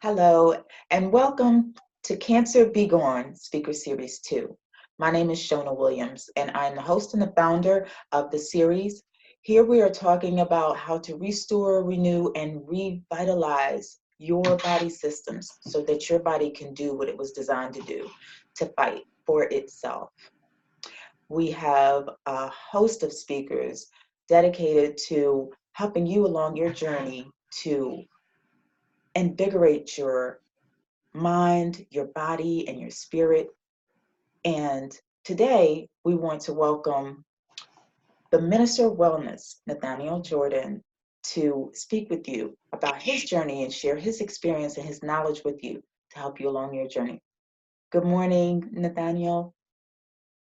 Hello, and welcome to Cancer Be Gone Speaker Series 2. My name is Shona Williams, and I'm the host and the founder of the series. Here we are talking about how to restore, renew, and revitalize your body systems so that your body can do what it was designed to do, to fight for itself. We have a host of speakers dedicated to helping you along your journey to invigorate your mind, your body, and your spirit. And today we want to welcome the Minister of Wellness, Nathaniel Jordan, to speak with you about his journey and share his experience and his knowledge with you to help you along your journey. Good morning, Nathaniel.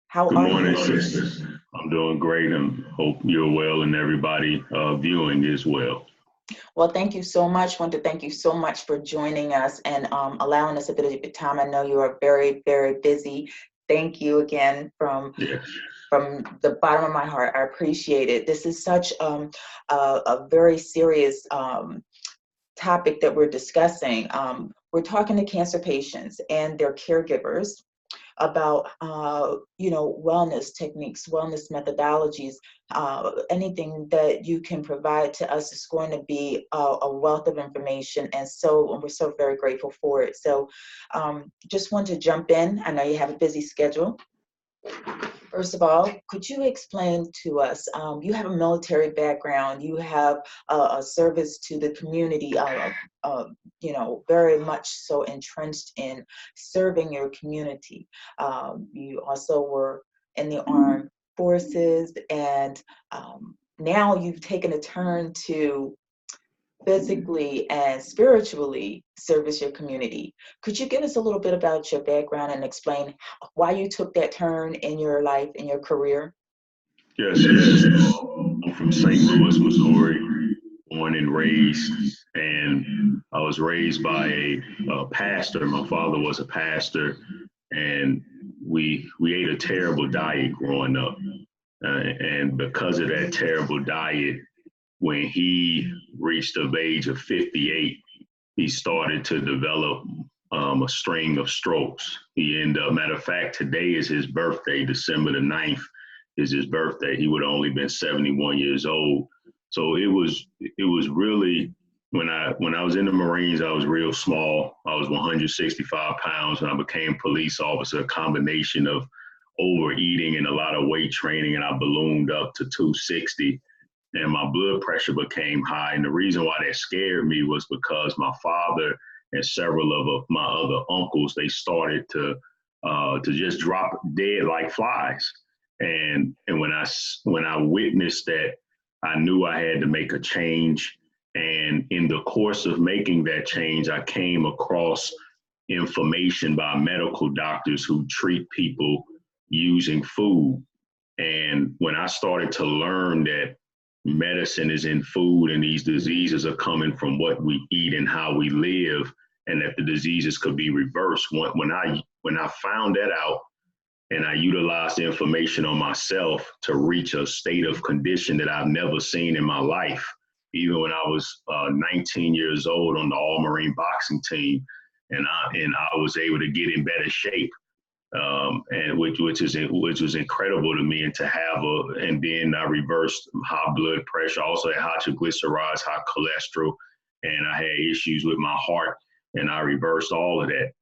How Good are morning, you? sisters. I'm doing great and hope you're well and everybody viewing is well. Well, thank you so much. Want to thank you so much for joining us and allowing us a bit of your time. I know you are very, very busy. Thank you again Yes. from the bottom of my heart. I appreciate it. This is such a very serious topic that we're discussing. We're talking to cancer patients and their caregivers about wellness techniques, wellness methodologies. Anything that you can provide to us is going to be a wealth of information, and we're so very grateful for it. So just want to jump in. I know you have a busy schedule. First of all, could you explain to us, you have a military background, you have a service to the community, very much so entrenched in serving your community. You also were in the armed forces, and now you've taken a turn to physically and spiritually service your community. Could you give us a little bit about your background and explain why you took that turn in your life, in your career? Yes. I'm from St. Louis, Missouri, born and raised, and I was raised by a pastor. My father was a pastor, and we ate a terrible diet growing up. And because of that terrible diet, when he reached the age of 58, he started to develop a string of strokes. He ended up, matter of fact, today is his birthday, December the 9th is his birthday. He would have only been 71 years old. So it was really, when I was in the Marines, I was real small. I was 165 pounds when I became police officer, a combination of overeating and a lot of weight training, and I ballooned up to 260 and my blood pressure became high. And the reason why that scared me was because my father and several of my other uncles, they started to just drop dead like flies. And when I witnessed that, I knew I had to make a change. And in the course of making that change, I came across information by medical doctors who treat people using food. And when I started to learn that medicine is in food and these diseases are coming from what we eat and how we live, and that the diseases could be reversed, when I found that out and I utilized the information on myself to reach a state of condition that I've never seen in my life, even when I was 19 years old on the All Marine boxing team, and I was able to get in better shape, and which was incredible to me, and to have and then I reversed high blood pressure, also had high triglycerides, high cholesterol, and I had issues with my heart, and I reversed all of that.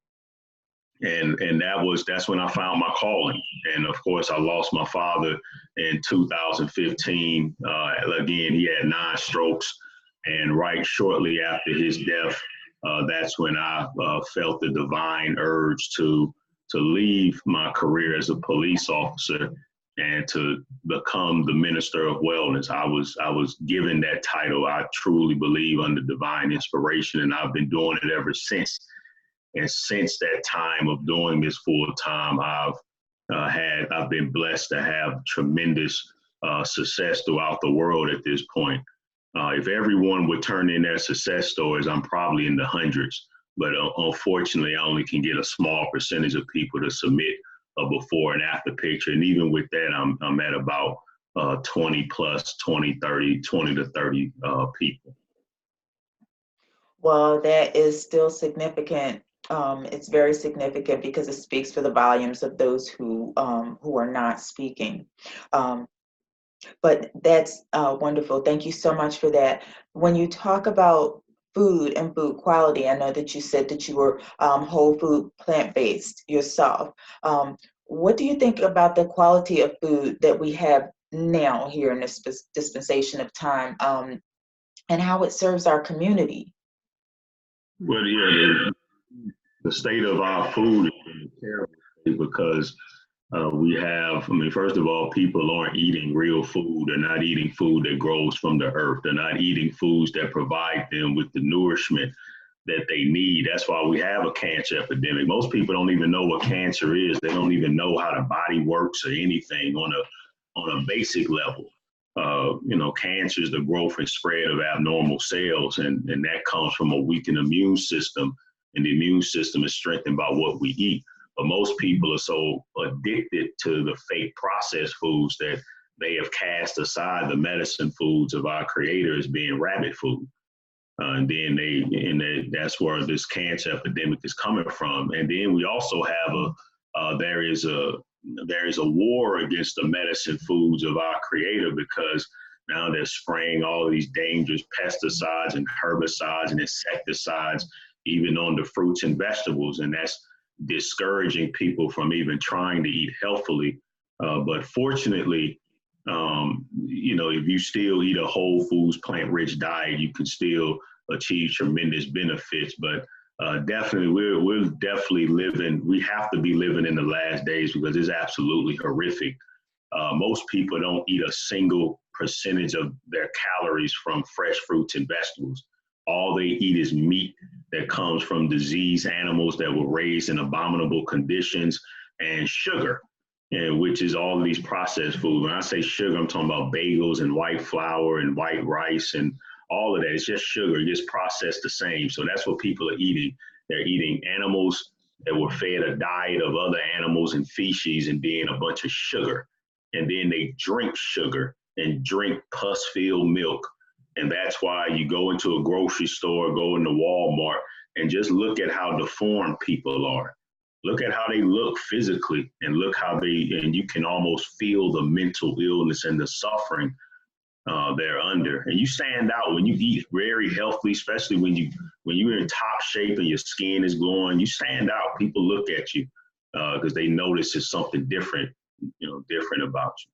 And that's when I found my calling. And of course, I lost my father in 2015. Again, he had 9 strokes, and right shortly after his death, that's when I felt the divine urge to leave my career as a police officer and to become the minister of wellness. I was given that title, I truly believe, under divine inspiration, and I've been doing it ever since. And since that time of doing this full time, I've been blessed to have tremendous success throughout the world at this point. If everyone would turn in their success stories, I'm probably in the hundreds. But unfortunately, I only can get a small percentage of people to submit a before and after picture. And even with that, I'm at about 20 plus, 20 to 30 people. Well, that is still significant. It's very significant because it speaks for the volumes of those who are not speaking. Um, but that's wonderful. Thank you so much for that. When you talk about food and food quality, I know that you said that you were whole food, plant-based yourself. What do you think about the quality of food that we have now here in this dispensation of time, and how it serves our community? Well, yeah, the state of our food is in a terrible state because we have, I mean, first of all, people aren't eating real food. They're not eating food that grows from the earth. They're not eating foods that provide them with the nourishment that they need. That's why we have a cancer epidemic. Most people don't even know what cancer is. They don't even know how the body works or anything on a basic level. Cancer is the growth and spread of abnormal cells, and that comes from a weakened immune system. And the immune system is strengthened by what we eat. But most people are so addicted to the fake processed foods that they have cast aside the medicine foods of our Creator as being rabbit food. That's where this cancer epidemic is coming from. And then we also have there is a war against the medicine foods of our Creator, because now they're spraying all of these dangerous pesticides and herbicides and insecticides even on the fruits and vegetables, and that's discouraging people from even trying to eat healthily. But fortunately, if you still eat a whole foods, plant-rich diet, you can still achieve tremendous benefits. But definitely, we're definitely living. We have to be living in the last days because it's absolutely horrific. Most people don't eat a single percentage of their calories from fresh fruits and vegetables. All they eat is meat that comes from diseased animals that were raised in abominable conditions, and sugar, and which is all of these processed foods. When I say sugar, I'm talking about bagels and white flour and white rice and all of that. It's just sugar. It gets processed the same. So that's what people are eating. They're eating animals that were fed a diet of other animals and feces, and then a bunch of sugar. And then they drink sugar and drink pus-filled milk. And that's why you go into a grocery store, go into Walmart, and just look at how deformed people are. Look at how they look physically, and and you can almost feel the mental illness and the suffering they're under. And you stand out when you eat very healthy, especially when you're in top shape and your skin is glowing. You stand out. People look at you because they notice there's something different, different about you.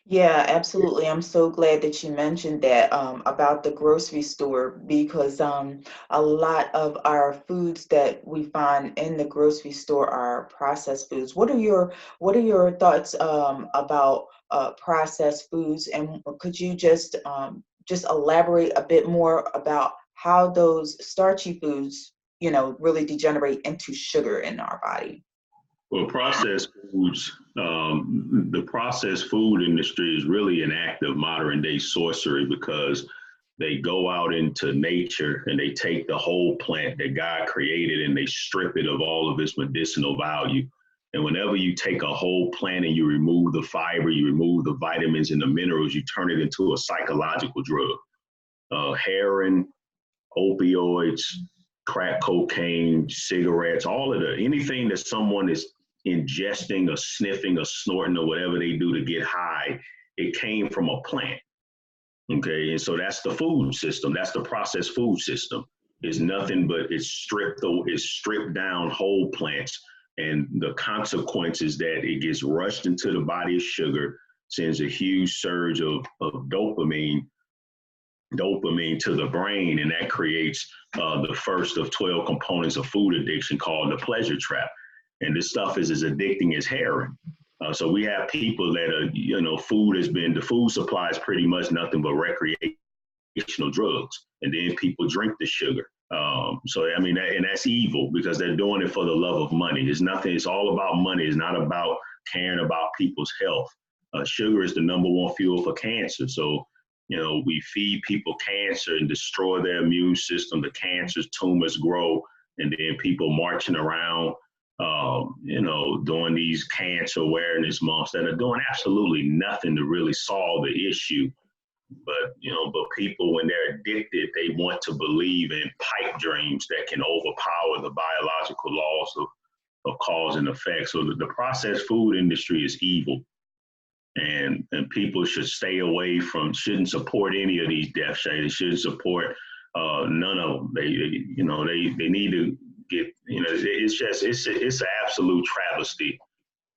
Yeah, absolutely. I'm so glad that you mentioned that about the grocery store, because a lot of our foods that we find in the grocery store are processed foods. What are your thoughts about processed foods, and could you just elaborate a bit more about how those starchy foods, really degenerate into sugar in our body? Well, processed foods, the processed food industry is really an act of modern day sorcery, because they go out into nature and they take the whole plant that God created and they strip it of all of its medicinal value. And whenever you take a whole plant and you remove the fiber, you remove the vitamins and the minerals, you turn it into a psychological drug. Heroin, opioids, crack cocaine, cigarettes, all of anything that someone is ingesting or sniffing or snorting or whatever they do to get high, it came from a plant. Okay, and so that's the food system. That's the processed food system. It's nothing but it's stripped down whole plants, and the consequence is that it gets rushed into the body as sugar, sends a huge surge of dopamine to the brain, and that creates the first of 12 components of food addiction, called the pleasure trap. And this stuff is as addicting as heroin. So we have people that are, the food supply is pretty much nothing but recreational drugs. And then people drink the sugar. And that's evil, because they're doing it for the love of money. It's all about money. It's not about caring about people's health. Sugar is the number one fuel for cancer. So, we feed people cancer and destroy their immune system. The cancers, tumors grow, and then people marching around, doing these cancer awareness months that are doing absolutely nothing to really solve the issue. But, but people, when they're addicted, they want to believe in pipe dreams that can overpower the biological laws of cause and effect. So the processed food industry is evil. And people should stay away from, shouldn't support any of these death shades. They shouldn't support none of them. They need to get, it's an absolute travesty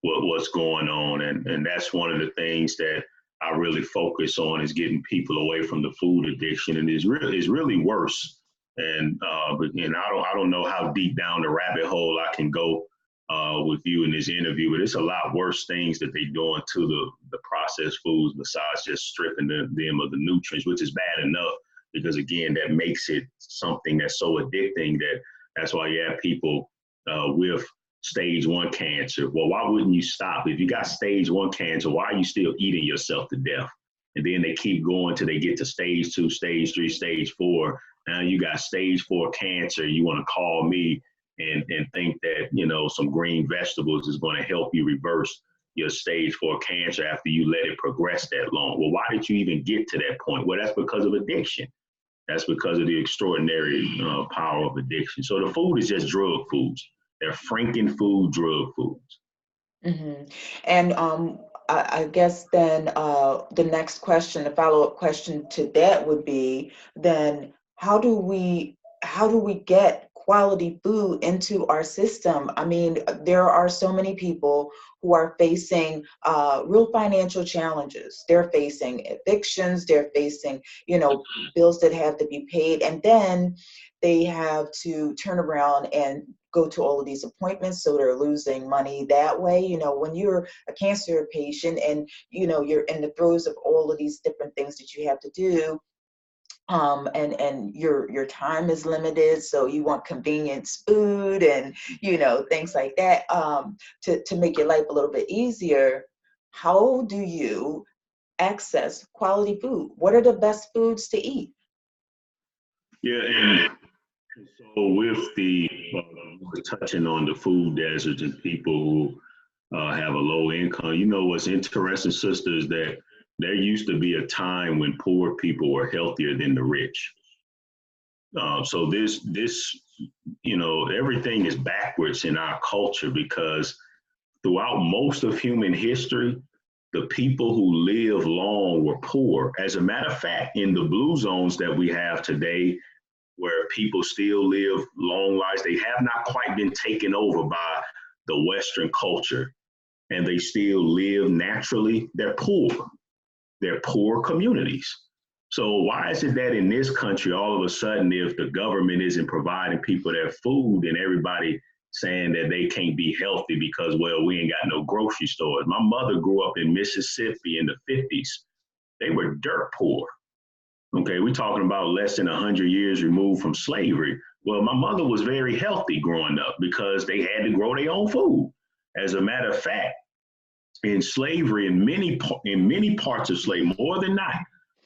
what's going on. And that's one of the things that I really focus on, is getting people away from the food addiction. And it's really worse. And I don't know how deep down the rabbit hole I can go with you in this interview, but it's a lot worse things that they're doing to the processed foods besides just stripping them of the nutrients, which is bad enough, because again, that makes it something that's so addicting that's why you have people with stage 1 cancer. Well, why wouldn't you stop? If you got stage 1 cancer, why are you still eating yourself to death? And then they keep going till they get to stage 2, stage 3, stage 4. Now you got stage 4 cancer. You want to call me and think that, some green vegetables is going to help you reverse your stage 4 cancer after you let it progress that long. Well, why did you even get to that point? Well, that's because of addiction. That's because of the extraordinary power of addiction. So the food is just drug foods. They're Franken food, drug foods. Mm-hmm. And I guess then the next question, the follow-up question to that would be, then how do we get quality food into our system? I mean, there are so many people who are facing real financial challenges. They're facing evictions, they're facing, bills that have to be paid, and then they have to turn around and go to all of these appointments, so they're losing money that way. When you're a cancer patient and you're in the throes of all of these different things that you have to do, and your time is limited, so you want convenience food and things like that, to make your life a little bit easier. How do you access quality food? What are the best foods to eat? Yeah, and so with we're touching on the food deserts and people who have a low income. What's interesting, sister, is that there used to be a time when poor people were healthier than the rich. So everything is backwards in our culture, because throughout most of human history, the people who lived long were poor. As a matter of fact, in the blue zones that we have today, where people still live long lives, they have not quite been taken over by the Western culture, and they still live naturally. They're poor. They're poor communities. So why is it that in this country, all of a sudden, if the government isn't providing people their food, and everybody saying that they can't be healthy because, well, we ain't got no grocery stores? My mother grew up in Mississippi in the 50s. They were dirt poor. Okay, we're talking about less than 100 years removed from slavery. Well, my mother was very healthy growing up because they had to grow their own food. As a matter of fact, in slavery, in many parts of slavery, more than not,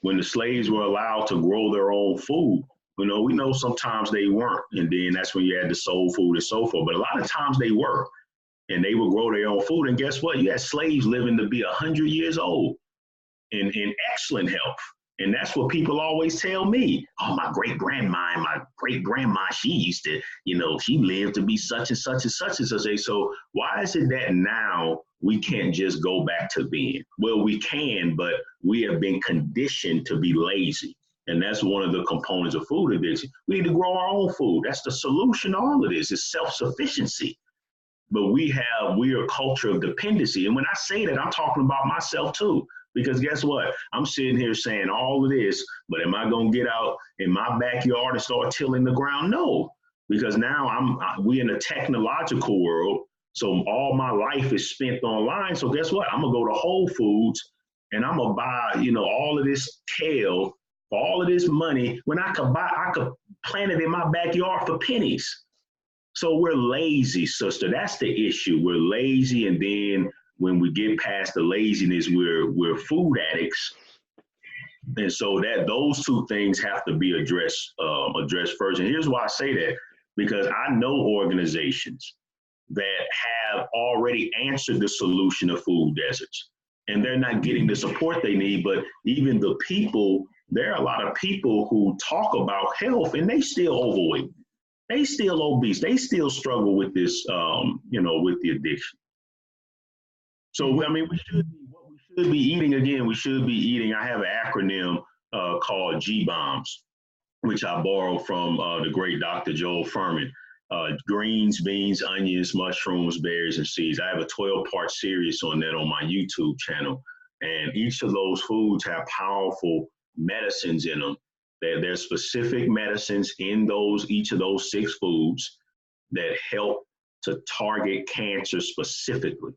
when the slaves were allowed to grow their own food, we know sometimes they weren't, and then that's when you had the soul food and so forth. But a lot of times they were, and they would grow their own food. And guess what? You had slaves living to be 100 years old in excellent health. And that's what people always tell me. Oh, my great grandma, she used to, she lived to be such and such and such and such. So why is it that now we can't just go back to being? Well, we can, but we have been conditioned to be lazy. And that's one of the components of food addiction. We need to grow our own food. That's the solution to all of this, is self-sufficiency. But we are a culture of dependency. And when I say that, I'm talking about myself too. Because guess what? I'm sitting here saying all of this, but am I going to get out in my backyard and start tilling the ground? No, because now we in a technological world. So all my life is spent online. So guess what? I'm going to go to Whole Foods and I'm going to buy, all of this kale for all of this money when I could plant it in my backyard for pennies. So we're lazy, sister. That's the issue. We're lazy, and then when we get past the laziness, we're food addicts. And so those two things have to be addressed first. And here's why I say that, because I know organizations that have already answered the solution of food deserts. and they're not getting the support they need. But even the people, there are a lot of people who talk about health and they still overweight. They still obese. They still struggle with this, with the addiction. So, I mean, what we should be eating again, we should be eating, I have an acronym called G-BOMBS, which I borrowed from the great Dr. Joel Furman. Greens, beans, onions, mushrooms, berries, and seeds. I have a 12-part series on that on my YouTube channel. And each of those foods have powerful medicines in them. There's specific medicines in each of those 6 foods that help to target cancer specifically.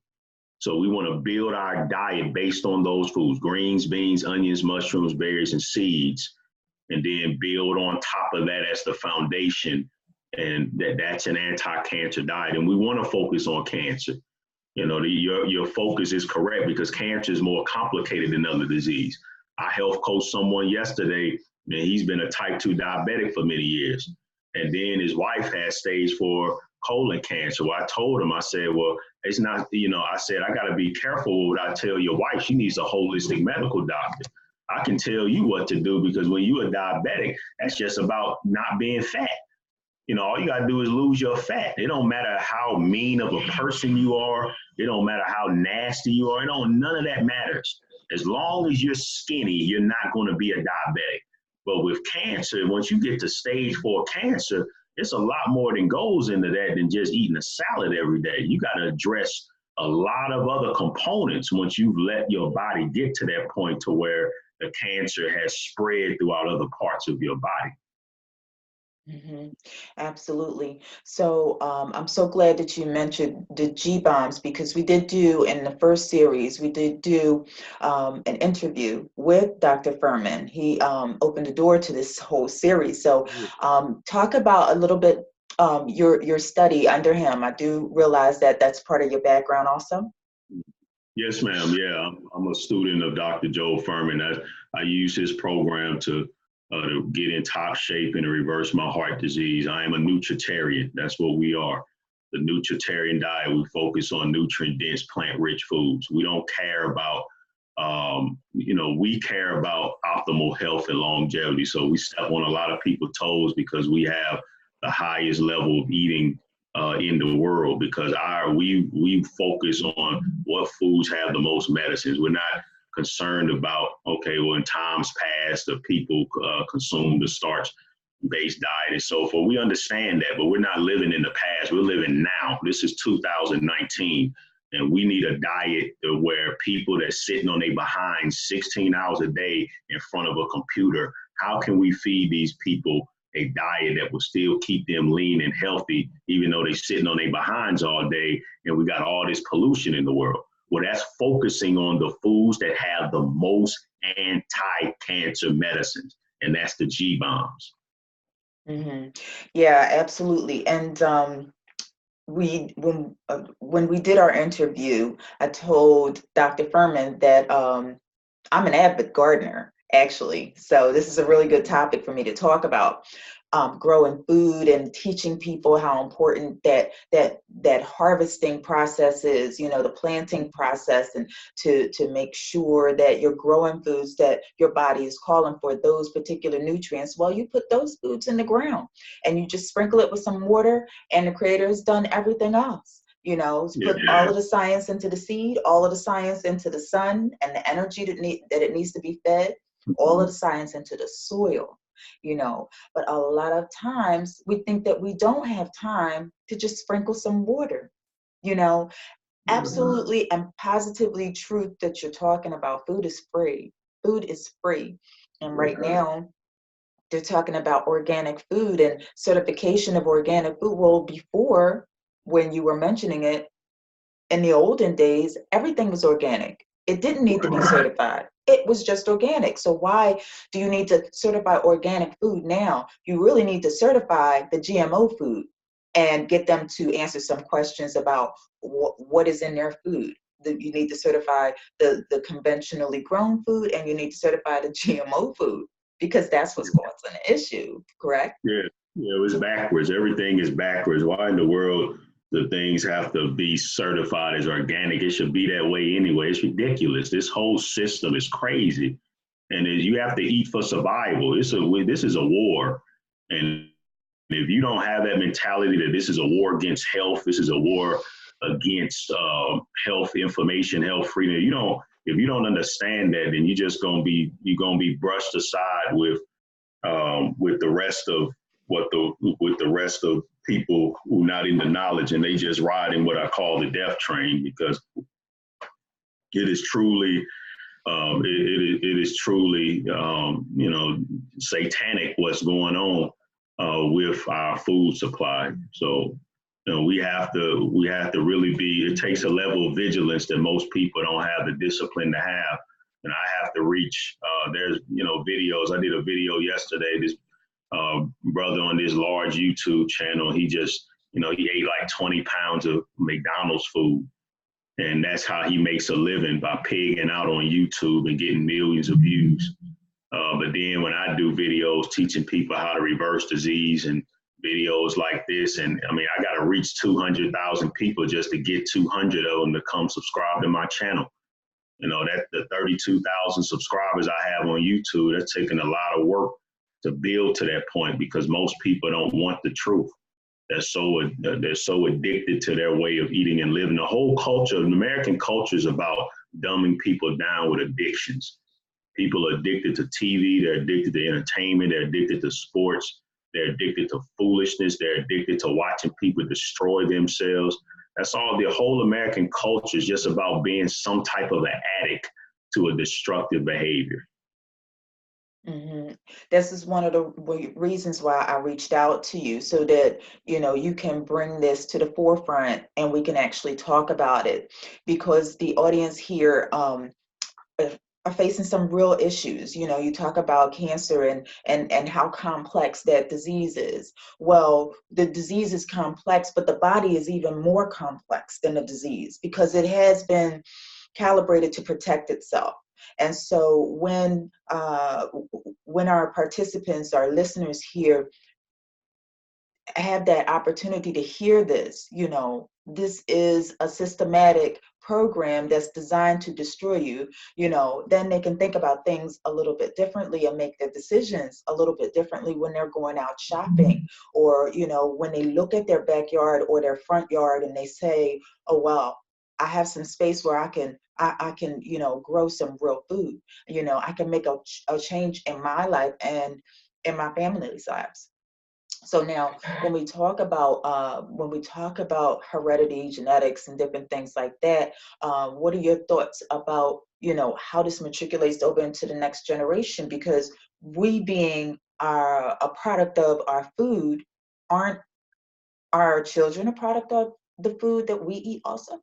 So we want to build our diet based on those foods: greens, beans, onions, mushrooms, berries, and seeds, and then build on top of that as the foundation. And that's an anti-cancer diet. And we want to focus on cancer. Your focus is correct, because cancer is more complicated than other disease. I health coached someone yesterday, and he's been a type 2 diabetic for many years. And then his wife had stage 4 colon cancer. Well, I told him, I said, well, it's not, I said, I got to be careful what I tell your wife. She needs a holistic medical doctor. I can tell you what to do, because when you're a diabetic, that's just about not being fat. All you got to do is lose your fat. It don't matter how mean of a person you are. It don't matter how nasty you are. None of that matters. As long as you're skinny, you're not going to be a diabetic. But with cancer, once you get to stage 4 cancer, it's a lot more than goes into that than just eating a salad every day. You got to address a lot of other components once you've let your body get to that point to where the cancer has spread throughout other parts of your body. Mm-hmm. Absolutely. So I'm so glad that you mentioned the G-BOMBS, because we did do, in the first series, we did do an interview with Dr. Furman. He opened the door to this whole series. So talk about a little bit your study under him. I do realize that that's part of your background also. Yes, ma'am. Yeah, I'm a student of Dr. Joel Furman. I use his program to get in top shape and to reverse my heart disease. I am a nutritarian. That's what we are. The nutritarian diet, we focus on nutrient-dense, plant-rich foods. We don't care about, we care about optimal health and longevity. So we step on a lot of people's toes because we have the highest level of eating in the world, because we focus on what foods have the most medicines. We're not concerned about, okay, well, in times past, the people consume the starch-based diet and so forth. We understand that, but we're not living in the past. We're living now. This is 2019, and we need a diet where people that's sitting on their behind 16 hours a day in front of a computer, how can we feed these people a diet that will still keep them lean and healthy, even though they're sitting on their behinds all day and we got all this pollution in the world? Well, that's focusing on the foods that have the most anti-cancer medicines, and that's the G-BOMBS. Mm-hmm. Yeah, absolutely. And when we did our interview, I told Dr. Furman that I'm an avid gardener, actually. So this is a really good topic for me to talk about. Growing food and teaching people how important that harvesting process is, the planting process, and to make sure that you're growing foods that your body is calling for those particular nutrients. Well, you put those foods in the ground and you just sprinkle it with some water, and the Creator has done everything else. Put all of the science into the seed, all of the science into the sun and the energy that it needs to be fed, all of the science into the soil. But a lot of times we think that we don't have time to just sprinkle some water. Absolutely and positively true that you're talking about. Food is free. Food is free. And right now they're talking about organic food and certification of organic food. Well, before, when you were mentioning it, in the olden days, everything was organic. It didn't need to be certified. It was just organic. So why do you need to certify organic food now? You really need to certify the GMO food and get them to answer some questions about what is in their food. You need to certify the conventionally grown food, and you need to certify the GMO food, because that's what's causing the issue, correct? Yeah, it was backwards. Everything is backwards. Why in the world the things have to be certified as organic. It should be that way anyway. It's ridiculous. This whole system is crazy. And you have to eat for survival. This is a war. And if you don't have that mentality that this is a war against health, this is a war against health information, health freedom, if you don't understand that, then you're gonna be brushed aside with the rest of with the rest of people who not in the knowledge, and they just ride in what I call the death train, because it is truly it is truly satanic what's going on with our food supply. So we have to really be. It takes a level of vigilance that most people don't have the discipline to have. And I have to reach. There's videos. I did a video yesterday. This brother on this large YouTube channel. He just he ate like 20 pounds of McDonald's food. And that's how he makes a living, by pigging out on YouTube and getting millions of views. But then when I do videos teaching people how to reverse disease and videos like this, and I mean, I got to reach 200,000 people just to get 200 of them to come subscribe to my channel. That the 32,000 subscribers I have on YouTube, that's taking a lot of work to build to that point, because most people don't want the truth. They're so addicted to their way of eating and living. The whole culture, the American culture, is about dumbing people down with addictions. People are addicted to TV. They're addicted to entertainment. They're addicted to sports. They're addicted to foolishness. They're addicted to watching people destroy themselves. That's all. The whole American culture is just about being some type of an addict to a destructive behavior. Mm-hmm. This is one of the reasons why I reached out to you, so that you can bring this to the forefront and we can actually talk about it, because the audience here are facing some real issues. You talk about cancer and how complex that disease is. Well, the disease is complex, but the body is even more complex than the disease, because it has been calibrated to protect itself. And so when our participants, our listeners here, have that opportunity to hear this, this is a systematic program that's designed to destroy you, then they can think about things a little bit differently and make their decisions a little bit differently when they're going out shopping, or, when they look at their backyard or their front yard and they say, oh, well, I have some space where I can, grow some real food. I can make a change in my life and in my family's lives. So now, when we talk about heredity, genetics, and different things like that, what are your thoughts about how this matriculates over into the next generation? Because we, being a product of our food, aren't our children a product of the food that we eat also?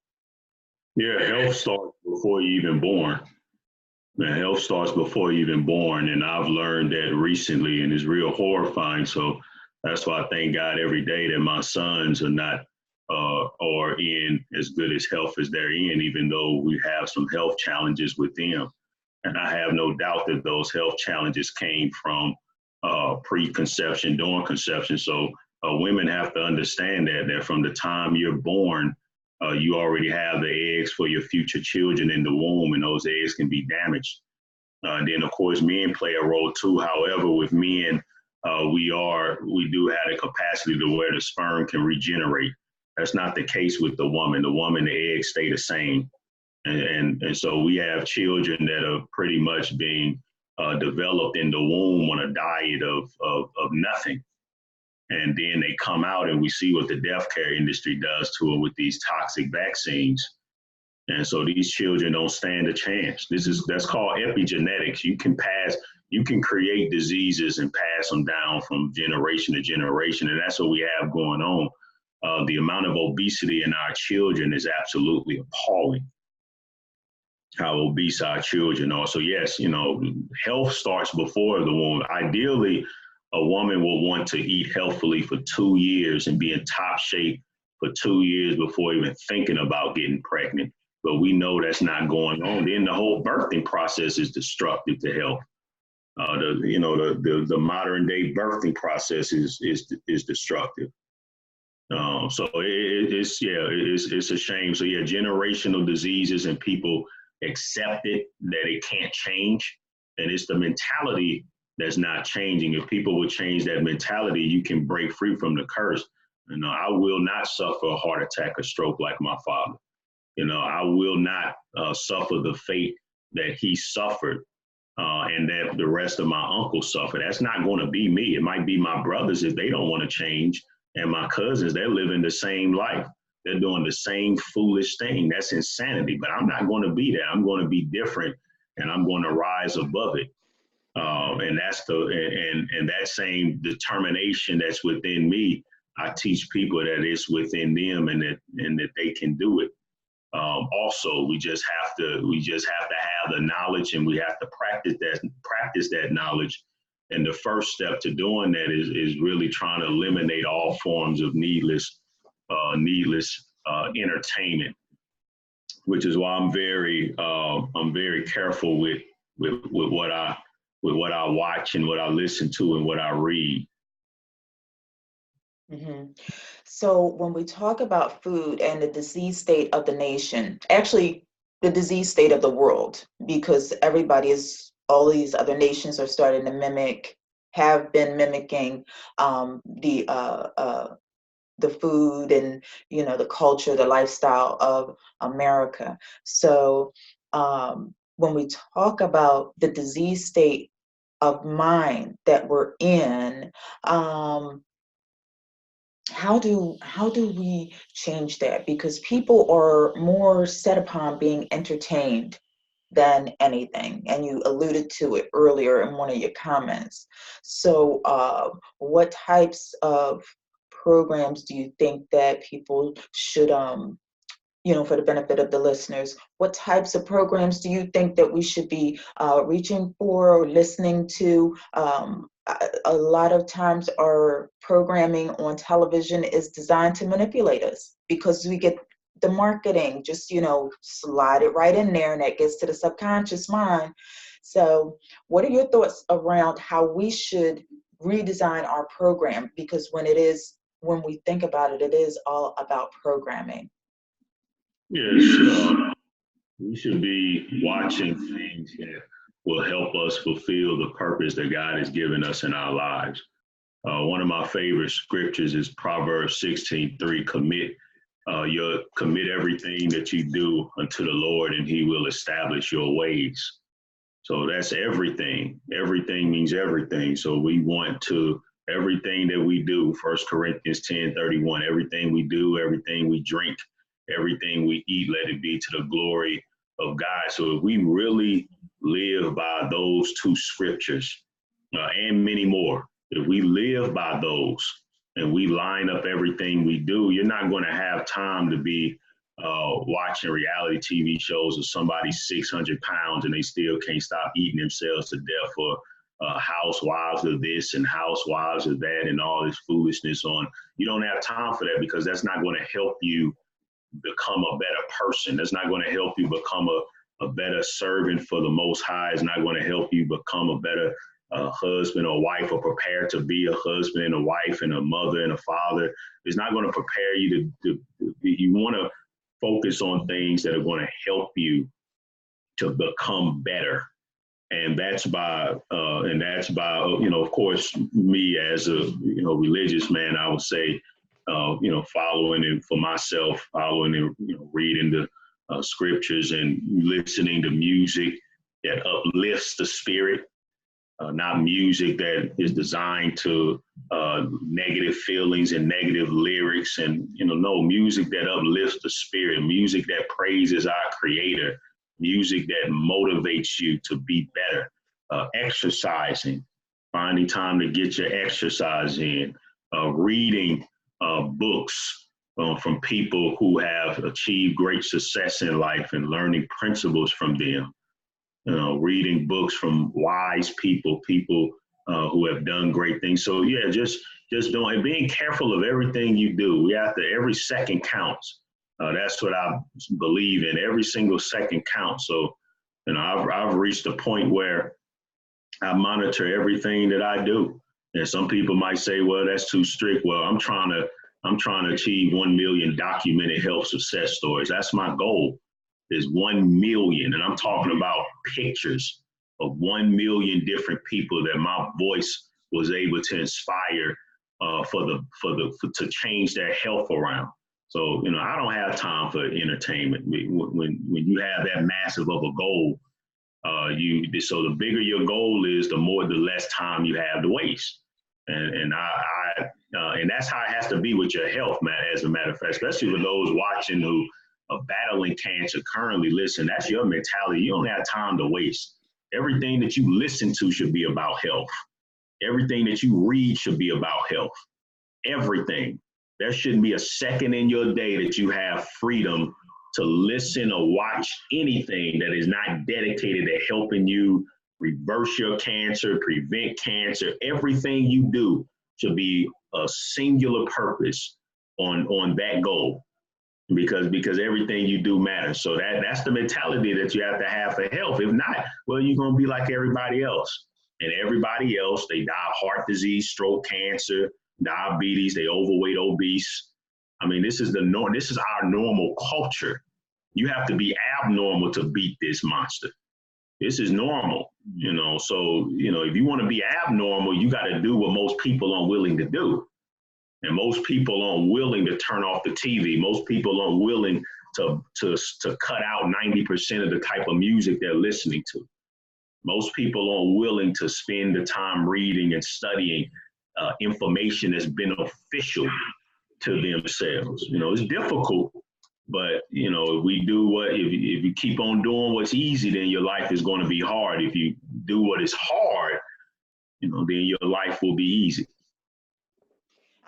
Yeah, health starts before you're even born. Man, health starts before you're even born. And I've learned that recently, and it's real horrifying. So that's why I thank God every day that my sons are not or in as good as health as they're in, even though we have some health challenges with them. And I have no doubt that those health challenges came from preconception, during conception. So women have to understand that from the time you're born, you already have the eggs for your future children in the womb, and those eggs can be damaged. And then, of course, men play a role too. However, with men, we do have the capacity to where the sperm can regenerate. That's not the case with the woman. The woman, the eggs stay the same. And so we have children that are pretty much being developed in the womb on a diet of nothing. And then they come out and we see what the death care industry does to them with these toxic vaccines. And so these children don't stand a chance. That's called epigenetics. You can create diseases and pass them down from generation to generation. And that's what we have going on. The amount of obesity in our children is absolutely appalling. How obese our children are. So yes, health starts before the womb. Ideally, a woman will want to eat healthfully for 2 years and be in top shape for 2 years before even thinking about getting pregnant. But we know that's not going on. Then the whole birthing process is destructive to health. The modern day birthing process is destructive. So it's a shame. So yeah, generational diseases, and people accept it that it can't change, and it's the mentality that's not changing. If people would change that mentality, you can break free from the curse. I will not suffer a heart attack or stroke like my father. I will not suffer the fate that he suffered, and that the rest of my uncles suffer. That's not going to be me. It might be my brothers if they don't want to change, and my cousins, they're living the same life. They're doing the same foolish thing. That's insanity. But I'm not going to be that. I'm going to be different, and I'm going to rise above it. And that's and that same determination that's within me. I teach people that it's within them, and that they can do it. Also, we just have to have the knowledge, and we have to practice that knowledge. And the first step to doing that is really trying to eliminate all forms of needless entertainment, which is why I'm very careful with what I watch and what I listen to and what I read. Mm-hmm. So when we talk about food and the disease state of the nation, actually the disease state of the world, because all these other nations are starting to have been mimicking the food and the culture, the lifestyle of America. So when we talk about the disease state of mind that we're in, how do we change that? Because people are more set upon being entertained than anything, and you alluded to it earlier in one of your comments. So what types of programs do you think that people should for the benefit of the listeners, what types of programs do you think that we should be reaching for or listening to? A lot of times our programming on television is designed to manipulate us because we get the marketing, just, slide it right in there, and that gets to the subconscious mind. So what are your thoughts around how we should redesign our program? Because when we think about it, it is all about programming. Yes, we should be watching things that will help us fulfill the purpose that God has given us in our lives. One of my favorite scriptures is Proverbs 16:3. Commit everything that you do unto the Lord, and He will establish your ways. So that's everything. Everything means everything. So we want to everything that we do. 1 Corinthians 10:31. Everything we do, everything we drink, everything we eat, let it be to the glory of God. So if we really live by those two scriptures, and many more, if we live by those and we line up everything we do, you're not going to have time to be watching reality TV shows of somebody 600 pounds and they still can't stop eating themselves to death, or housewives of this and housewives of that and all this foolishness on. You don't have time for that, because that's not going to help you become a better person. That's not going to help you become a better servant for the Most High. It's not going to help you become a better husband or wife, or prepare to be a husband and a wife and a mother and a father. It's not going to prepare you you want to focus on things that are going to help you to become better. And that's by, of course, me as a, religious man, I would say, following it for myself, following and, reading the scriptures and listening to music that uplifts the spirit, not music that is designed to negative feelings and negative lyrics, and no, music that uplifts the spirit, music that praises our Creator, music that motivates you to be better, exercising, finding time to get your exercise in, reading books from people who have achieved great success in life and learning principles from them. Reading books from wise people who have done great things. So yeah, just doing and being careful of everything you do. We have to, every second counts. That's what I believe in. Every single second counts. So, I've reached a point where I monitor everything that I do. And some people might say, well, that's too strict. Well, I'm trying to I'm trying to achieve 1 million documented health success stories. That's my goal, is 1 million. And I'm talking about pictures of 1 million different people that my voice was able to inspire to change their health around. So, I don't have time for entertainment. When you have that massive of a goal, so the bigger your goal is, the less time you have to waste. And that's how it has to be with your health, man. As a matter of fact, especially for those watching who are battling cancer currently, listen, that's your mentality. You don't have time to waste. Everything that you listen to should be about health. Everything that you read should be about health. Everything. There shouldn't be a second in your day that you have freedom to listen or watch anything that is not dedicated to helping you reverse your cancer, prevent cancer. Everything you do should be a singular purpose on that goal, because everything you do matters. So that's the mentality that you have to have for health. If not, well, you're going to be like everybody else. And everybody else, they die of heart disease, stroke, cancer, diabetes, they overweight, obese. I mean, this is our normal culture. You have to be abnormal to beat this monster. This is normal, So, if you want to be abnormal, you got to do what most people aren't willing to do. And most people aren't willing to turn off the TV. Most people aren't willing to cut out 90% of the type of music they're listening to. Most people aren't willing to spend the time reading and studying information that's beneficial to themselves. It's difficult, but if you keep on doing what's easy, then your life is going to be hard. If you do what is hard, then your life will be easy.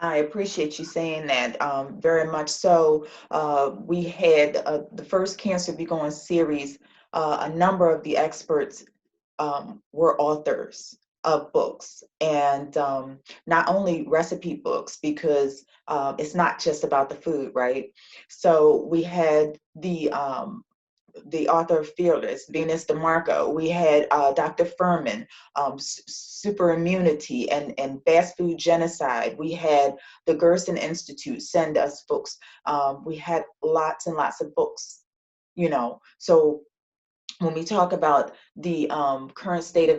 I appreciate you saying that very much so. We had the first Cancer Be Gone series. A number of the experts were authors of books, and not only recipe books, because it's not just about the food, right? So we had the author of Fearless, Venus DeMarco. We had Dr. Furman, Super Immunity and Fast Food Genocide. We had the Gerson Institute send us books. We had lots and lots of books, So when we talk about the current state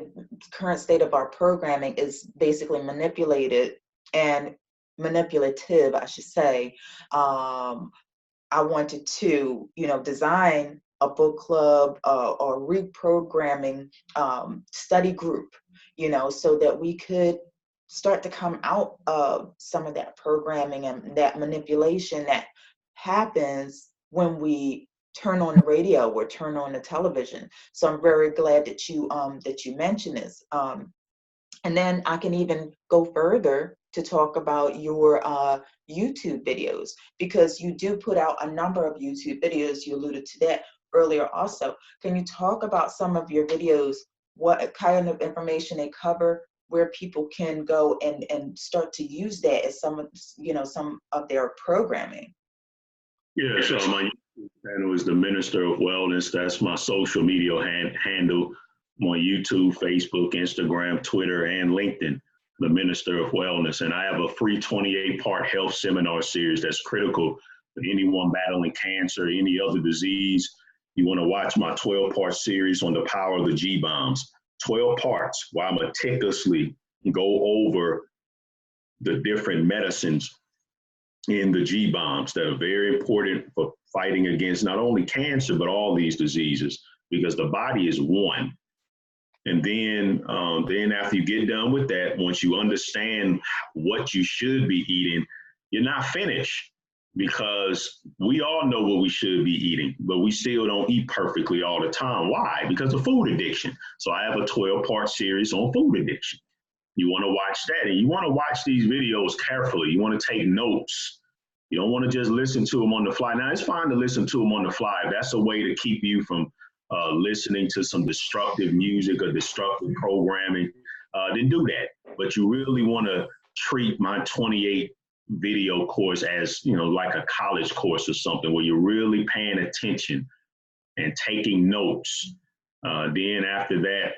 of our programming is basically manipulative, I should say. I wanted to, design a book club or reprogramming study group, so that we could start to come out of some of that programming and that manipulation that happens when we turn on the radio or turn on the television. So I'm very glad that you mentioned this. And then I can even go further to talk about your YouTube videos, because you do put out a number of YouTube videos. You alluded to that earlier also. Can you talk about some of your videos, what kind of information they cover, where people can go and start to use that as some of their programming? Yeah, so my YouTube channel is the Minister of Wellness. That's my social media handle. I'm on YouTube, Facebook, Instagram, Twitter, and LinkedIn, the Minister of Wellness. And I have a free 28-part health seminar series that's critical for anyone battling cancer, any other disease. You want to watch my 12-part series on the power of the G-bombs. 12 parts, where I meticulously go over the different medicines in the G-bombs that are very important for fighting against not only cancer, but all these diseases, because the body is one. And then after you get done with that, once you understand what you should be eating, you're not finished, because we all know what we should be eating, but we still don't eat perfectly all the time. Why? Because of food addiction. So I have a 12-part series on food addiction. You want to watch that, and you want to watch these videos carefully. You want to take notes. You don't want to just listen to them on the fly. Now, it's fine to listen to them on the fly. If that's a way to keep you from listening to some destructive music or destructive programming, then do that. But you really want to treat my 28 video course as, like a college course or something, where you're really paying attention and taking notes. Then after that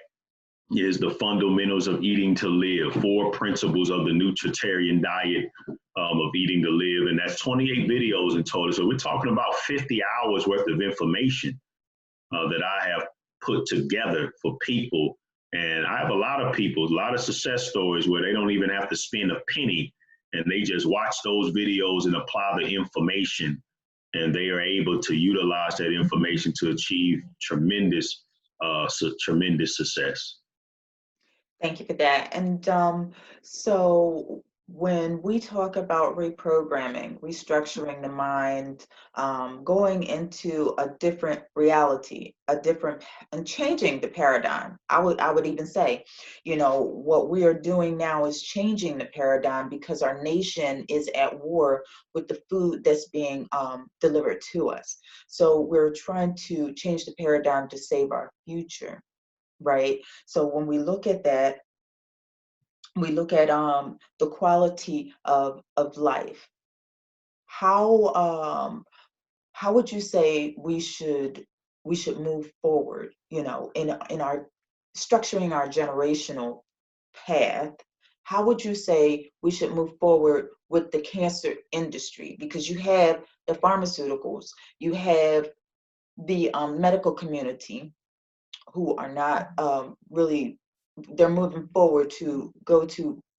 is the fundamentals of eating to live, 4 principles of the nutritarian diet, a Eating to Live, and that's 28 videos in total. So we're talking about 50 hours worth of information that I have put together for people. And I have a lot of people, a lot of success stories where they don't even have to spend a penny, and they just watch those videos and apply the information, and they are able to utilize that information to achieve tremendous success. Thank you for that. And so when we talk about reprogramming, restructuring the mind, going into a different reality, and changing the paradigm, I would even say, what we are doing now is changing the paradigm because our nation is at war with the food that's being delivered to us. So we're trying to change the paradigm to save our future. Right. So when we look at that, we look at the quality of life. How would you say we should move forward? In our structuring our generational path. How would you say we should move forward with the cancer industry? Because you have the pharmaceuticals, you have the medical community, who are not really, they're moving forward to go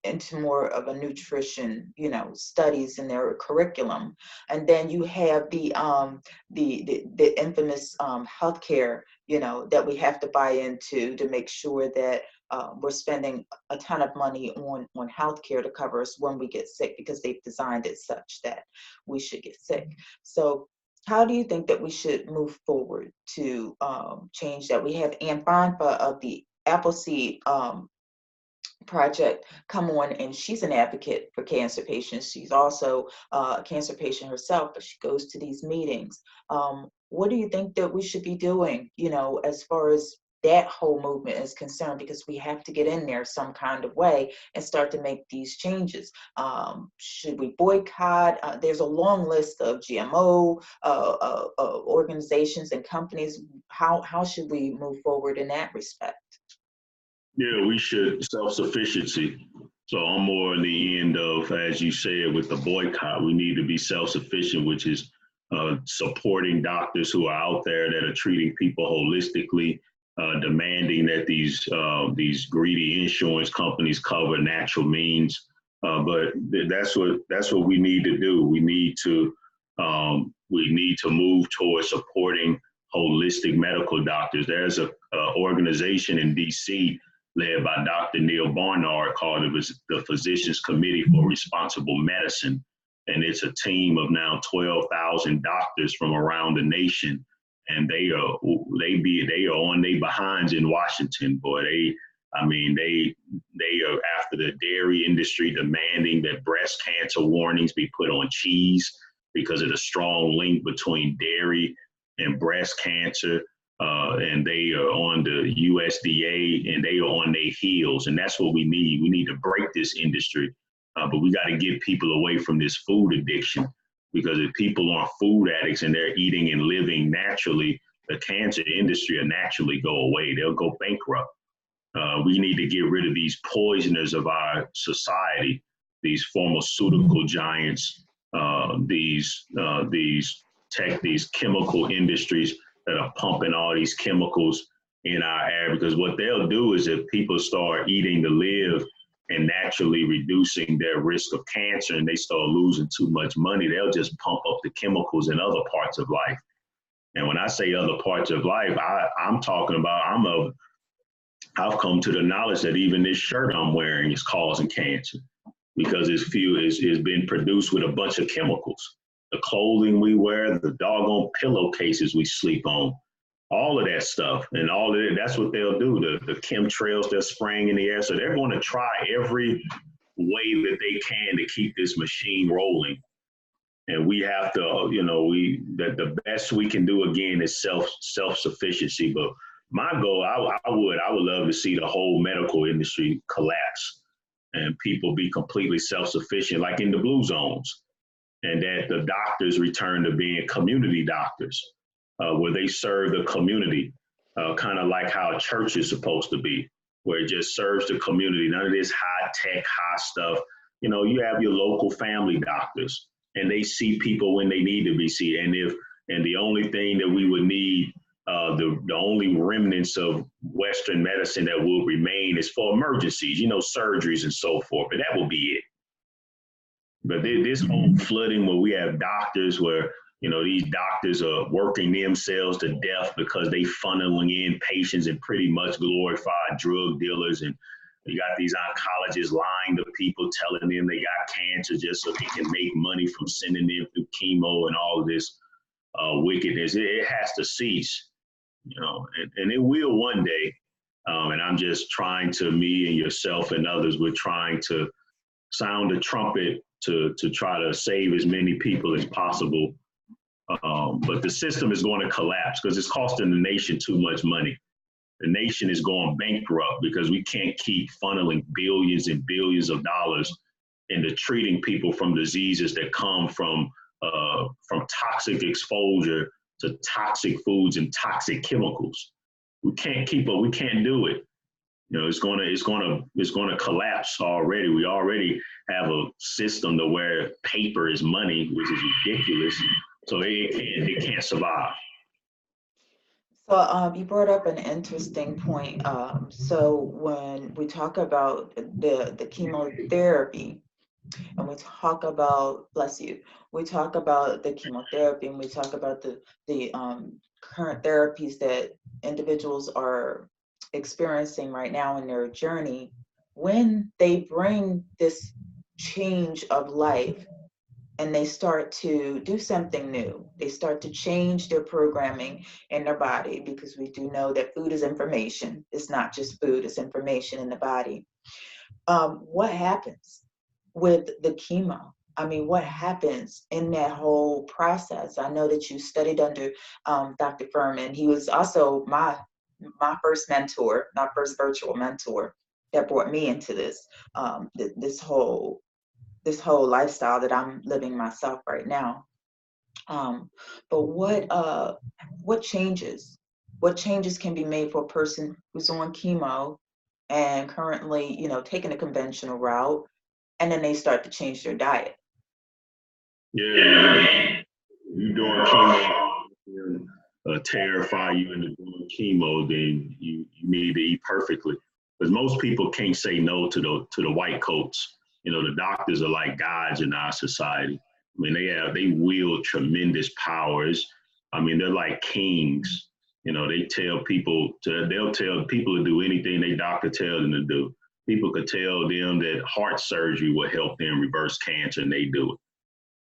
into more of a nutrition, studies in their curriculum. And then you have the infamous healthcare, that we have to buy into to make sure that we're spending a ton of money on healthcare to cover us when we get sick, because they've designed it such that we should get sick. So how do you think that we should move forward to change that? We have Ann Bonfa of the Appleseed Project come on, and she's an advocate for cancer patients. She's also a cancer patient herself, but she goes to these meetings. What do you think that we should be doing, as far as that whole movement is concerned? Because we have to get in there some kind of way and start to make these changes. Should we boycott? There's a long list of GMO organizations and companies. How should we move forward in that respect? Yeah, we should self-sufficiency. So I'm more on the end of, as you said, with the boycott, we need to be self-sufficient, which is supporting doctors who are out there that are treating people holistically, demanding that these greedy insurance companies cover natural means. But that's what we need to do. We need to move towards supporting holistic medical doctors. There's a organization in DC led by Dr. Neil Barnard called the Physicians Committee for Responsible Medicine. And it's a team of now 12,000 doctors from around the nation. And they are on their behinds in Washington, boy. They are after the dairy industry, demanding that breast cancer warnings be put on cheese because of the strong link between dairy and breast cancer. And they are on the USDA, and they are on their heels. And that's what we need. We need to break this industry, but we got to get people away from this food addiction, because if people aren't food addicts and they're eating and living naturally, the cancer industry will naturally go away. They'll go bankrupt. We need to get rid of these poisoners of our society, these pharmaceutical giants, these chemical industries that are pumping all these chemicals in our air. Because what they'll do is, if people start eating to live and naturally reducing their risk of cancer, and they start losing too much money, they'll just pump up the chemicals in other parts of life. And when I say other parts of life, I'm talking about, I've come to the knowledge that even this shirt I'm wearing is causing cancer, because it's been produced with a bunch of chemicals. The clothing we wear, the doggone pillowcases we sleep on, all of that stuff, and all of it, that's what they'll do. The chemtrails they're spraying in the air. So they're going to try every way that they can to keep this machine rolling. And we have to, the best we can do again is self-sufficiency. But my goal, I would love to see the whole medical industry collapse and people be completely self-sufficient, like in the blue zones, and that the doctors return to being community doctors, where they serve the community, kind of like how a church is supposed to be, where it just serves the community. None of this high tech, high stuff. you know, you have your local family doctors, and they see people when they need to be seen. And the only thing that we would need, the only remnants of Western medicine that will remain is for emergencies, you know, surgeries and so forth. But that will be it. But this whole flooding where we have doctors where, you know, these doctors are working themselves to death because they funneling in patients and pretty much glorified drug dealers. And you got these oncologists lying to people, telling them they got cancer just so they can make money from sending them through chemo and all of this wickedness. It has to cease, you know, and it will one day. And I'm just trying to, me and yourself and others, we're trying to sound the trumpet to try to save as many people as possible. But the system is going to collapse because it's costing the nation too much money. The nation is going bankrupt because we can't keep funneling billions and billions of dollars into treating people from diseases that come from toxic exposure to toxic foods and toxic chemicals. We can't keep up. We can't do it. You know, it's gonna collapse already. We already have a system to where paper is money, which is ridiculous. So it can't survive. So you brought up an interesting point. So when we talk about the chemotherapy, and we talk about, bless you, we talk about the chemotherapy, and we talk about the current therapies that individuals are experiencing right now in their journey, when they bring this change of life and they start to do something new, they start to change their programming in their body, because we do know that food is information. It's not just food, it's information in the body. What happens with the chemo? I mean, what happens in that whole process? I know that you studied under Dr. Furman. He was also my first mentor, my first virtual mentor that brought me into this this whole lifestyle that I'm living myself right now. But what changes? What changes can be made for a person who's on chemo and currently, you know, taking a conventional route, and then they start to change their diet? Yeah, you doing chemo, terrify you into doing chemo, then you need to eat perfectly. Because most people can't say no to the white coats. You know, the doctors are like gods in our society. I mean, they wield tremendous powers. I mean, they're like kings. You know, they'll tell people to do anything they doctor tell them to do. People could tell them that heart surgery will help them reverse cancer, and they do it.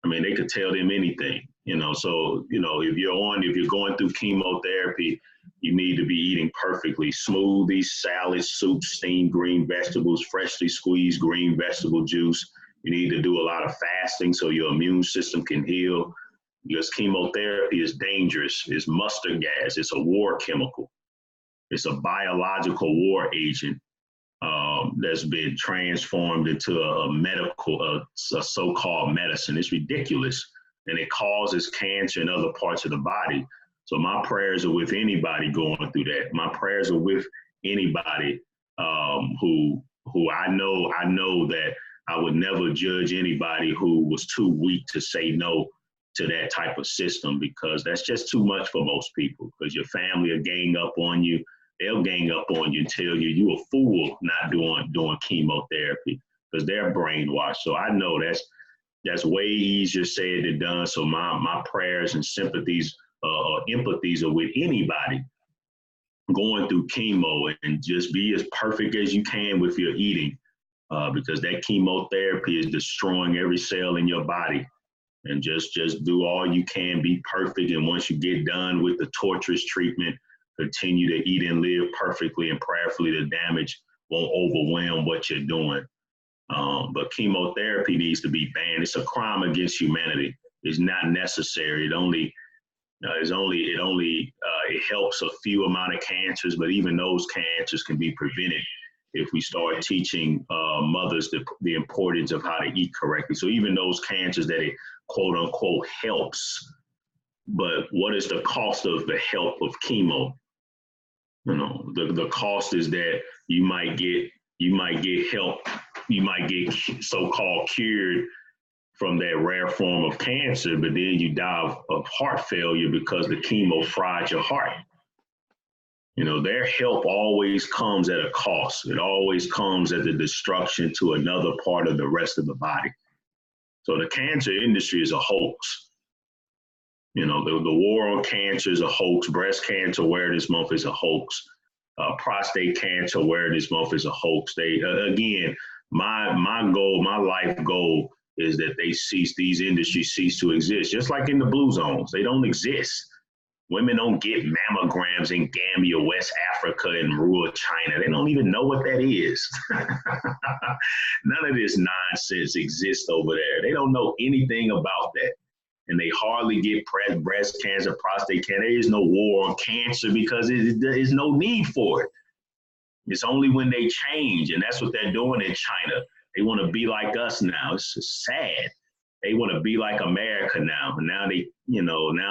I mean, they could tell them anything, you know. So, you know, if you're going through chemotherapy, you need to be eating perfectly. Smoothies, salads, soups, steamed green vegetables, freshly squeezed green vegetable juice. You need to do a lot of fasting so your immune system can heal. Because chemotherapy is dangerous. It's mustard gas. It's a war chemical. It's a biological war agent. That's been transformed into a so-called medicine. It's ridiculous, and it causes cancer in other parts of the body. So my prayers are with anybody going through that. My prayers are with anybody who I know that I would never judge anybody who was too weak to say no to that type of system, because that's just too much for most people, because your family will gang up on you. They'll gang up on you and tell you a fool not doing chemotherapy, because they're brainwashed. So I know that's way easier said than done. So my prayers and sympathies, empathies are with anybody going through chemo, and just be as perfect as you can with your eating, because that chemotherapy is destroying every cell in your body. And just do all you can, be perfect. And once you get done with the torturous treatment, continue to eat and live perfectly, and prayerfully the damage won't overwhelm what you're doing. But chemotherapy needs to be banned. It's a crime against humanity. It's not necessary. It helps a few amount of cancers, but even those cancers can be prevented if we start teaching mothers the importance of how to eat correctly. So even those cancers that it quote unquote helps, but what is the cost of the help of chemo? You know, the cost is that you might get you might get help, you might get so-called cured from that rare form of cancer, but then you die of heart failure because the chemo fried your heart. You know, their help always comes at a cost. It always comes at the destruction to another part of the rest of the body. So the cancer industry is a hoax. You know, the war on cancer is a hoax. Breast Cancer Awareness Month is a hoax. Prostate Cancer Awareness Month is a hoax. They again, my goal, my life goal is that these industries cease to exist. Just like in the blue zones, they don't exist. Women don't get mammograms in Gambia, West Africa, and rural China. They don't even know what that is. None of this nonsense exists over there. They don't know anything about that. And they hardly get breast cancer, prostate cancer. There is no war on cancer because there is no need for it. It's only when they change, and that's what they're doing in China. They want to be like us now. It's just sad. They want to be like America now. And now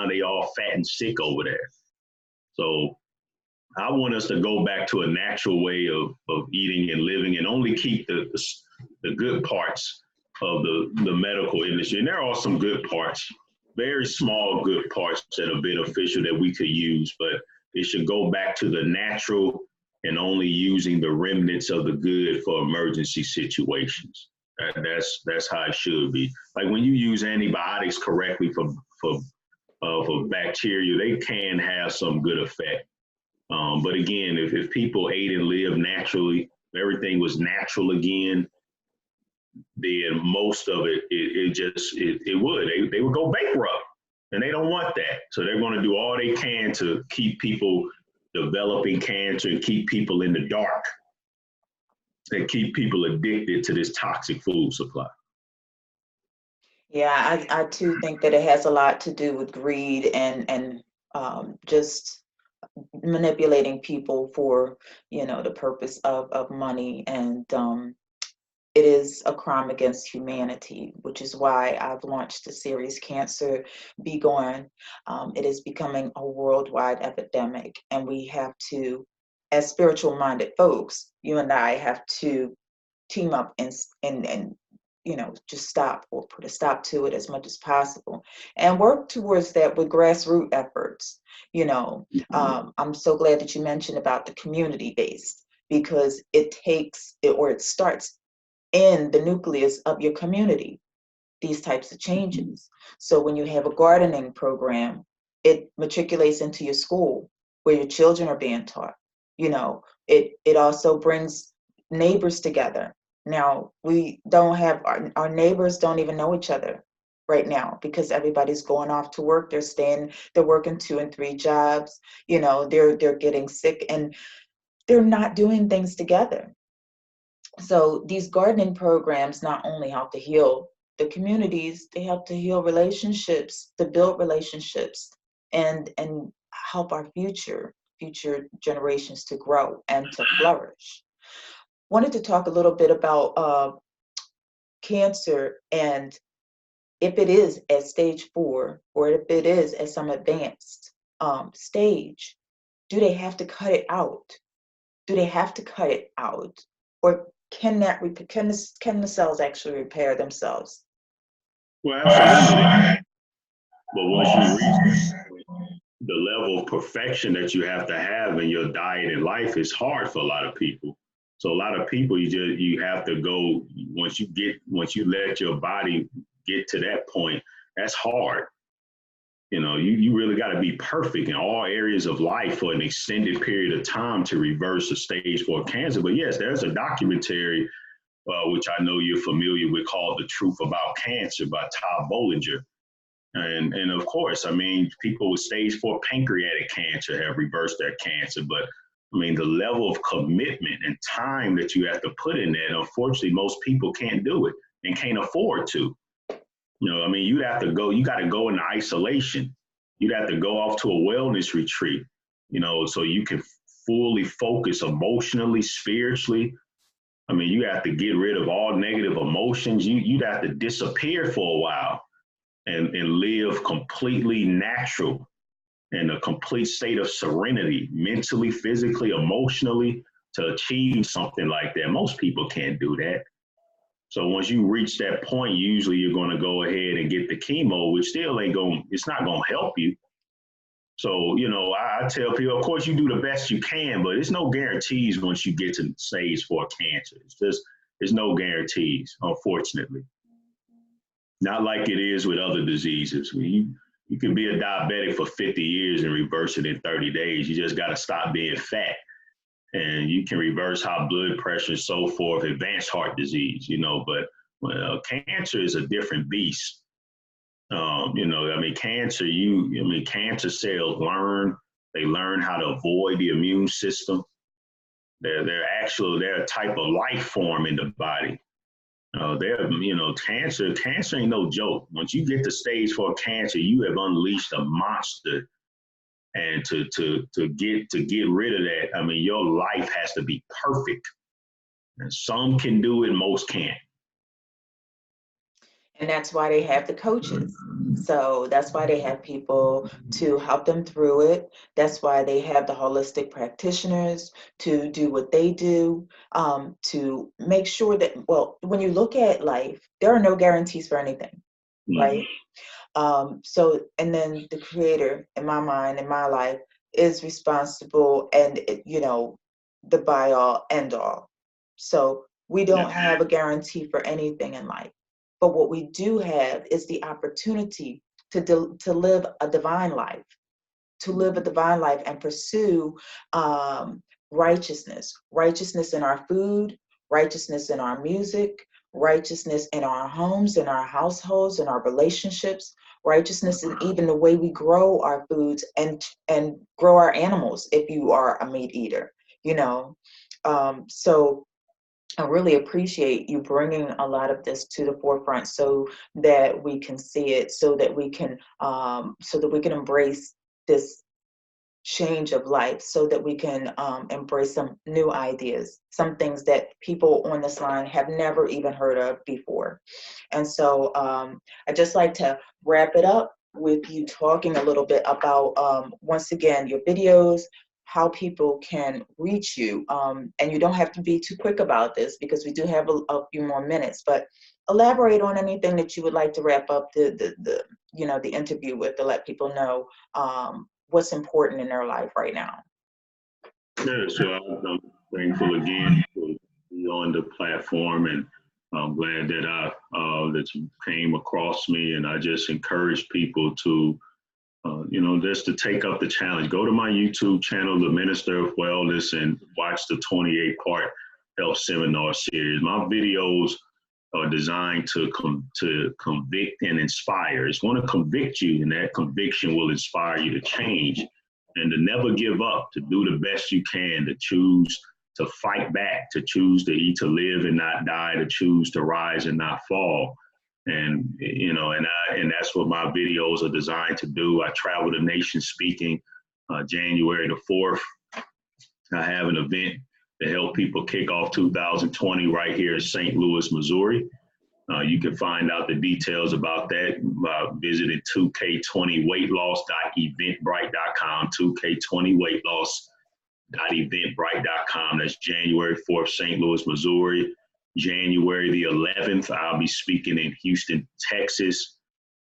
they all fat and sick over there. So I want us to go back to a natural way of eating and living and only keep the good parts of the medical industry. And there are some good parts, very small good parts that are beneficial that we could use, but it should go back to the natural and only using the remnants of the good for emergency situations. That's how it should be. Like when you use antibiotics correctly for bacteria, they can have some good effect. But again, if people ate and lived naturally, everything was natural again, then most of it would. They would go bankrupt, and they don't want that. So they're going to do all they can to keep people developing cancer and keep people in the dark and keep people addicted to this toxic food supply. Yeah, I too think that it has a lot to do with greed and just manipulating people for, the purpose of money. And it is a crime against humanity, which is why I've launched the series Cancer Be Gone. It is becoming a worldwide epidemic, and we have to, as spiritual-minded folks, you and I have to team up and just stop or put a stop to it as much as possible and work towards that with grassroots efforts. I'm so glad that you mentioned about the community-based, because it starts in the nucleus of your community, these types of changes. So when you have a gardening program, it matriculates into your school where your children are being taught. It also brings neighbors together. Now, we don't have, our neighbors don't even know each other right now because everybody's going off to work. They're working 2 and 3 jobs. They're getting sick and they're not doing things together. So these gardening programs not only help to heal the communities, they help to heal relationships, to build relationships, and help our future generations to grow and to flourish. Wanted to talk a little bit about cancer, and if it is at stage 4 or if it is at some advanced stage, do they have to cut it out? Do they have to cut it out, or can the cells actually repair themselves? Well, absolutely. But once you reach the level of perfection that you have to have in your diet and life, is hard for a lot of people. So a lot of people, you have to go, once you let your body get to that point, that's hard. You really got to be perfect in all areas of life for an extended period of time to reverse a stage 4 cancer. But yes, there's a documentary, which I know you're familiar with, called The Truth About Cancer by Todd Bollinger. And of course, people with stage 4 pancreatic cancer have reversed their cancer, but the level of commitment and time that you have to put in that, unfortunately, most people can't do it and can't afford to. You got to go into isolation. You'd have to go off to a wellness retreat, so you can fully focus emotionally, spiritually. You have to get rid of all negative emotions. You'd have to disappear for a while and live completely natural in a complete state of serenity, mentally, physically, emotionally, to achieve something like that. Most people can't do that. So once you reach that point, usually you're going to go ahead and get the chemo, which still ain't going, it's not going to help you. So, you know, I tell people, of course, you do the best you can, but there's no guarantees once you get to stage 4 cancer. It's just, there's no guarantees, unfortunately. Not like it is with other diseases. You can be a diabetic for 50 years and reverse it in 30 days. You just got to stop being fat. And you can reverse high blood pressure and so forth, advanced heart disease, you know, but cancer is a different beast. You know, I mean, cancer cells they learn how to avoid the immune system. They're a type of life form in the body. You know, cancer ain't no joke. Once you get to stage 4 cancer, you have unleashed a monster. And to get rid of that, I mean, your life has to be perfect. And some can do it, most can't. And that's why they have the coaches. So that's why they have people to help them through it. That's why they have the holistic practitioners to do what they do, to make sure that, well, when you look at life, there are no guarantees for anything, right? So, and then the creator, in my mind, in my life, is responsible and, you know, the by all end all. So we don't have a guarantee for anything in life. But what we do have is the opportunity to live a divine life, and pursue righteousness in our food, righteousness in our music, righteousness in our homes, in our households, in our relationships, righteousness in even the way we grow our foods and grow our animals if you are a meat eater, you know. So I really appreciate you bringing a lot of this to the forefront so that we can see it, so that we can embrace this change of life, so that we can embrace some new ideas, some things that people on this line have never even heard of before. And so I'd just like to wrap it up with you talking a little bit about, once again, your videos, how people can reach you. And you don't have to be too quick about this because we do have a few more minutes, but elaborate on anything that you would like to wrap up the interview with, to let people know what's important in their life right now. Yeah, so I'm thankful again to be on the platform, and I'm glad that that you came across me, and I just encourage people to just to take up the challenge. Go to my YouTube channel, The Minister of Wellness, and watch the 28-part health seminar series. My videos are designed to convict and inspire. It's going to convict you, and that conviction will inspire you to change and to never give up, to do the best you can, to choose to fight back, to choose to eat, to live and not die, to choose to rise and not fall. And, and that's what my videos are designed to do. I travel the nation speaking. January the 4th, I have an event to help people kick off 2020 right here in St. Louis, Missouri. You can find out the details about that by visiting 2K20weightloss.eventbrite.com, 2K20weightloss.eventbrite.com. That's January 4th, St. Louis, Missouri. January the 11th, I'll be speaking in Houston, Texas,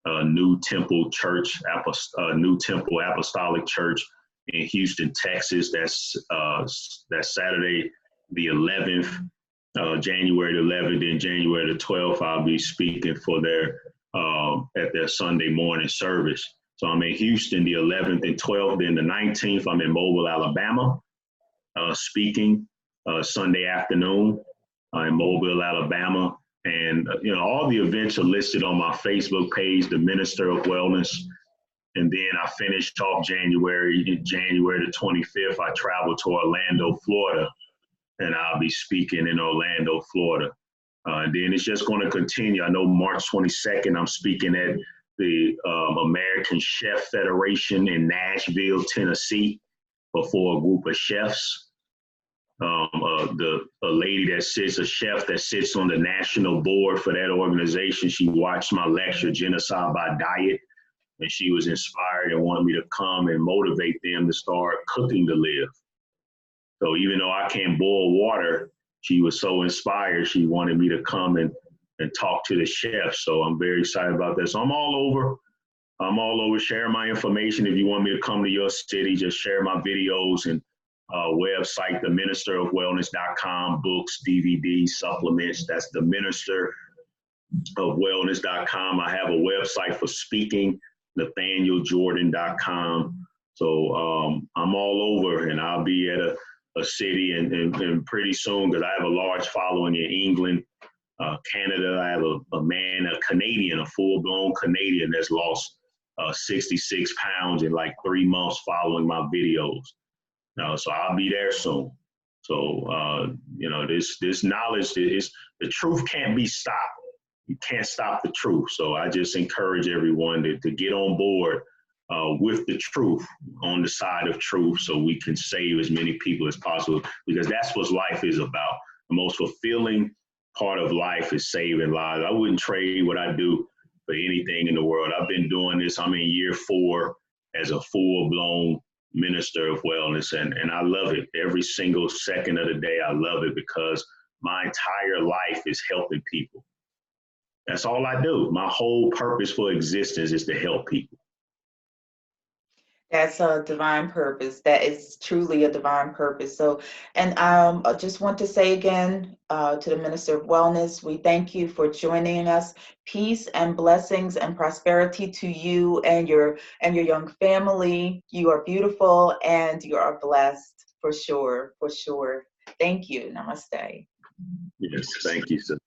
New Temple Apostolic Church in Houston, Texas. That's Saturday the 11th, January the 11th, and January the 12th, I'll be speaking for at their Sunday morning service. So I'm in Houston the 11th and 12th. Then the 19th, I'm in Mobile, Alabama, speaking Sunday afternoon in Mobile, Alabama. And, all the events are listed on my Facebook page, The Minister of Wellness. And then I finished off January the 25th. I traveled to Orlando, Florida, and I'll be speaking in Orlando, Florida. And then it's just going to continue. I know March 22nd, I'm speaking at the American Chef Federation in Nashville, Tennessee, before a group of chefs. A chef that sits on the national board for that organization, she watched my lecture, Genocide by Diet, and she was inspired and wanted me to come and motivate them to start cooking to live. So even though I can't boil water, she was so inspired. She wanted me to come and talk to the chef. So I'm very excited about that. So I'm all over. Sharing my information. If you want me to come to your city, just share my videos and website, theministerofwellness.com, books, DVDs, supplements. That's theministerofwellness.com. I have a website for speaking, nathanielJordan.com. So I'm all over, and I'll be at a city and pretty soon, because I have a large following in England, Canada. I have a Canadian, a full-blown Canadian that's lost 66 pounds in like 3 months following my videos. So I'll be there soon. So, this knowledge is, the truth can't be stopped. You can't stop the truth. So I just encourage everyone to get on board with the truth, on the side of truth, so we can save as many people as possible, because that's what life is about. The most fulfilling part of life is saving lives. I wouldn't trade what I do for anything in the world. I've been doing this. I'm in year 4 as a full-blown minister of wellness, and I love it. Every single second of the day, I love it, because my entire life is helping people. That's all I do. My whole purpose for existence is to help people. That's a divine purpose. That is truly a divine purpose. So, and I just want to say again to the Minister of Wellness, we thank you for joining us. Peace and blessings and prosperity to you and your young family. You are beautiful and you are blessed, for sure, for sure. Thank you. Namaste. Yes, thank you, sister.